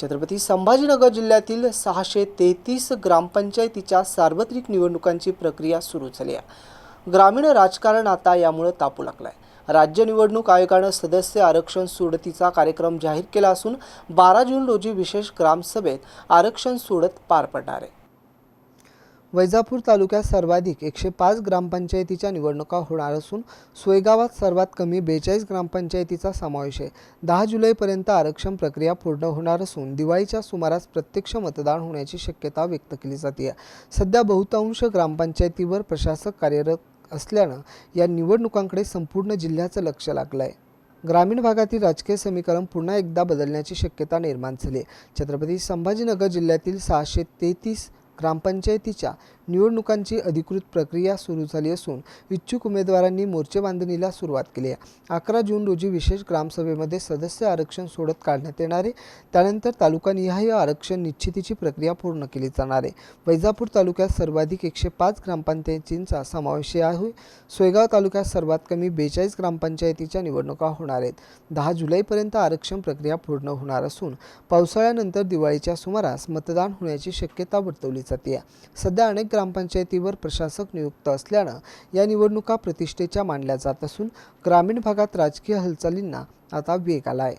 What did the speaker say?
छत्रपती संभाजीनगर जिल्ह्यातील 633 ग्रामपंचायतीच्या सार्वत्रिक निवडणुकांची प्रक्रिया सुरू झाली आहे। ग्रामीण राजकारण आता यामुळे तापू लागलंय। राज्य निवडणूक आयोगाने सदस्य आरक्षण सोडतीचा कार्यक्रम जाहीर केला असून 12 जून रोजी विशेष ग्रामसभेत आरक्षण सोडत पार पडणार आहे। वैजापूर तालुक्यात सर्वाधिक 105 ग्रामपंचायतीच्या निवडणुका होणार असून सोयगावात सर्वात कमी 42 ग्रामपंचायतीचा समावेश आहे। 10 जुलैपर्यंत आरक्षण प्रक्रिया पूर्ण होणार असून दिवाळीच्या सुमारास प्रत्यक्ष मतदान होण्याची शक्यता व्यक्त केली जाते। सध्या बहुतांश ग्रामपंचायतीवर प्रशासक कार्यरत असल्यानं या निवडणुकांकडे संपूर्ण जिल्ह्याचं लक्ष लागलं आहे। ग्रामीण भागातील राजकीय समीकरण पुन्हा एकदा बदलण्याची शक्यता निर्माण झाली आहे। छत्रपती संभाजीनगर जिल्ह्यातील 633 ग्रामपंचायतीच्या निवडणुकांची अधिकृत प्रक्रिया सुरू झाली असून इच्छुक उमेदवारांनी मोर्चे बांधणीला सुरुवात केली आहे। 11 जून रोजी विशेष ग्रामसभेमध्ये सदस्य आरक्षण सोडत काढण्यात येणार आहे। त्यानंतर तालुकानिहाय आरक्षण निश्चितीची प्रक्रिया पूर्ण केली जाणार आहे। वैजापूर तालुक्यात सर्वाधिक 105 ग्रामपंचायतींचा समावेश आहे। सोयगाव तालुक्यात सर्वात कमी 42 ग्रामपंचायतीच्या निवडणुका होणार आहेत। 10 जुलैपर्यंत आरक्षण प्रक्रिया पूर्ण होणार असून पावसाळ्यानंतर दिवाळीच्या सुमारास मतदान होण्याची शक्यता वर्तवली जाते। सध्या अनेक ग्रामपंचायतीवर प्रशासक नियुक्त असल्यानं या निवडणुका प्रतिष्ठेच्या मानल्या जात असून ग्रामीण भागात राजकीय हालचालींना आता वेग आला आहे।